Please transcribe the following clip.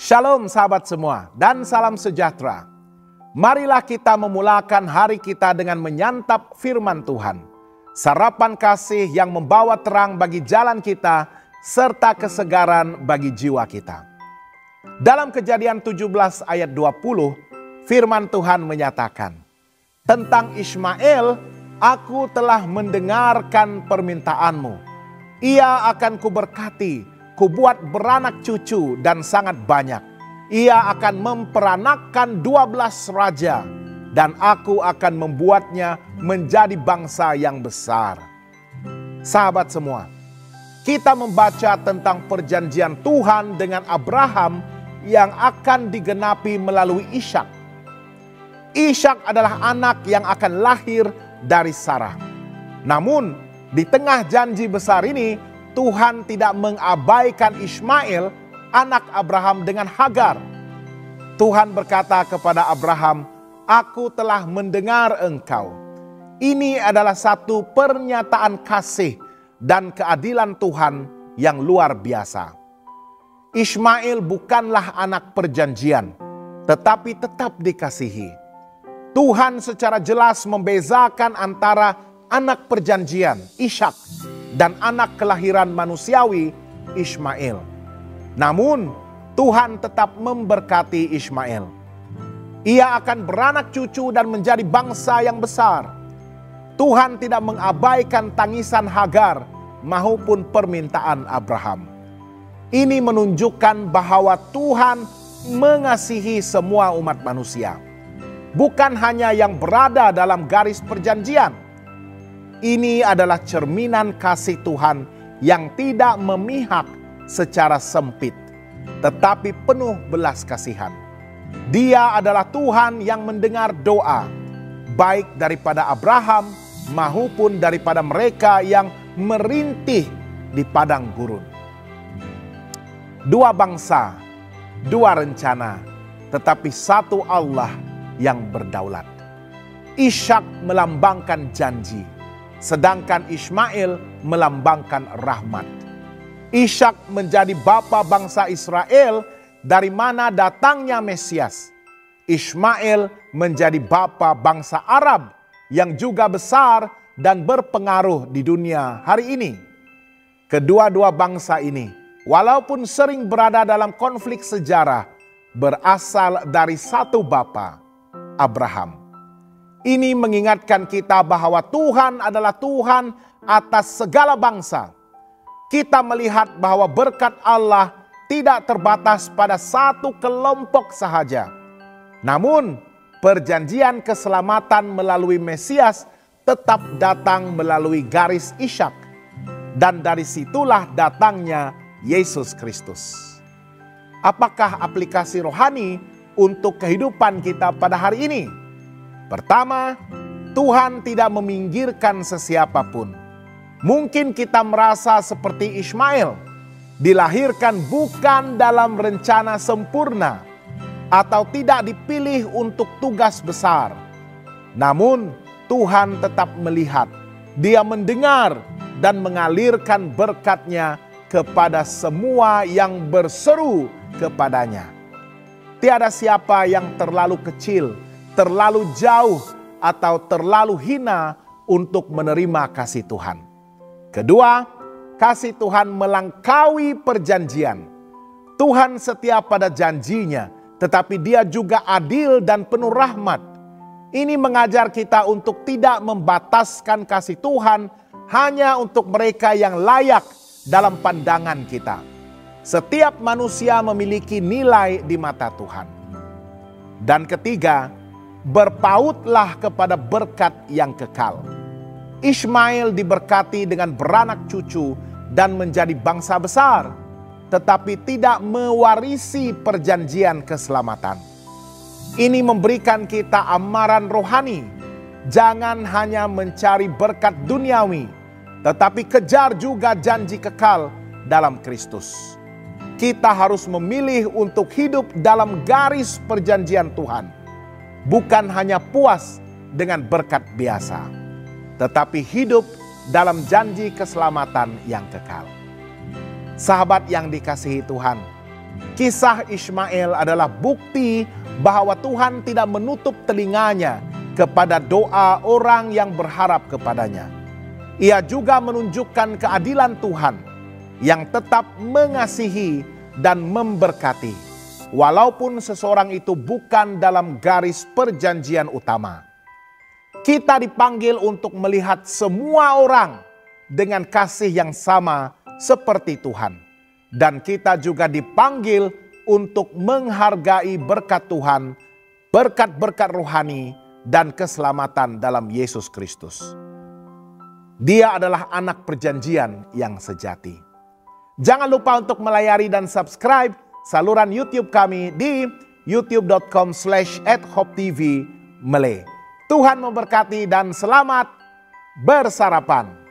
Shalom sahabat semua dan salam sejahtera. Marilah kita memulakan hari kita dengan menyantap firman Tuhan. Sarapan kasih yang membawa terang bagi jalan kita serta kesegaran bagi jiwa kita. Dalam Kejadian 17 ayat 20, firman Tuhan menyatakan, "Tentang Ismail, aku telah mendengarkan permintaanmu. Ia akan kuberkati, kubuat beranak cucu dan sangat banyak. Ia akan memperanakkan 12 raja, dan aku akan membuatnya menjadi bangsa yang besar." Sahabat semua, kita membaca tentang perjanjian Tuhan dengan Abraham yang akan digenapi melalui Ishak. Ishak adalah anak yang akan lahir dari Sarah. Namun, di tengah janji besar ini, Tuhan tidak mengabaikan Ismail, anak Abraham dengan Hagar. Tuhan berkata kepada Abraham, "Aku telah mendengar engkau." Ini adalah satu pernyataan kasih dan keadilan Tuhan yang luar biasa. Ismail bukanlah anak perjanjian, tetapi tetap dikasihi. Tuhan secara jelas membezakan antara anak perjanjian, Ishak, dan anak kelahiran manusiawi, Ismail. Namun, Tuhan tetap memberkati Ismail. Ia akan beranak cucu dan menjadi bangsa yang besar. Tuhan tidak mengabaikan tangisan Hagar maupun permintaan Abraham. Ini menunjukkan bahwa Tuhan mengasihi semua umat manusia, bukan hanya yang berada dalam garis perjanjian. Ini adalah cerminan kasih Tuhan yang tidak memihak secara sempit, tetapi penuh belas kasihan. Dia adalah Tuhan yang mendengar doa, baik daripada Abraham maupun daripada mereka yang merintih di padang gurun. Dua bangsa, dua rencana, tetapi satu Allah yang berdaulat. Ishak melambangkan janji, sedangkan Ismail melambangkan rahmat. Ishak menjadi bapa bangsa Israel dari mana datangnya Mesias. Ismail menjadi bapa bangsa Arab yang juga besar dan berpengaruh di dunia hari ini. Kedua-dua bangsa ini, walaupun sering berada dalam konflik sejarah, berasal dari satu bapa, Abraham. Ini mengingatkan kita bahwa Tuhan adalah Tuhan atas segala bangsa. Kita melihat bahwa berkat Allah tidak terbatas pada satu kelompok sahaja. Namun, perjanjian keselamatan melalui Mesias tetap datang melalui garis Ishak. Dan dari situlah datangnya Yesus Kristus. Apakah aplikasi rohani untuk kehidupan kita pada hari ini? Pertama, Tuhan tidak meminggirkan sesiapapun. Mungkin kita merasa seperti Ismail, dilahirkan bukan dalam rencana sempurna atau tidak dipilih untuk tugas besar. Namun, Tuhan tetap melihat, Dia mendengar dan mengalirkan berkat-Nya kepada semua yang berseru kepadanya. Tiada siapa yang terlalu kecil, terlalu jauh, atau terlalu hina untuk menerima kasih Tuhan. Kedua, kasih Tuhan melangkaui perjanjian. Tuhan setia pada janjinya, tetapi Dia juga adil dan penuh rahmat. Ini mengajar kita untuk tidak membataskan kasih Tuhan hanya untuk mereka yang layak dalam pandangan kita. Setiap manusia memiliki nilai di mata Tuhan. Dan ketiga, berpautlah kepada berkat yang kekal. Ismail diberkati dengan beranak cucu dan menjadi bangsa besar, tetapi tidak mewarisi perjanjian keselamatan. Ini memberikan kita amaran rohani. Jangan hanya mencari berkat duniawi, tetapi kejar juga janji kekal dalam Kristus. Kita harus memilih untuk hidup dalam garis perjanjian Tuhan. Bukan hanya puas dengan berkat biasa, tetapi hidup dalam janji keselamatan yang kekal. Sahabat yang dikasihi Tuhan, Kisah Ismail adalah bukti bahwa Tuhan tidak menutup telinganya kepada doa orang yang berharap kepadanya. Ia juga menunjukkan keadilan Tuhan yang tetap mengasihi dan memberkati, walaupun seseorang itu bukan dalam garis perjanjian utama. Kita dipanggil untuk melihat semua orang dengan kasih yang sama seperti Tuhan. Dan kita juga dipanggil untuk menghargai berkat Tuhan, berkat-berkat rohani dan keselamatan dalam Yesus Kristus. Dia adalah anak perjanjian yang sejati. Jangan lupa untuk melayari dan subscribe saluran YouTube kami di youtube.com/@hopetv Malay. Tuhan memberkati dan selamat bersarapan.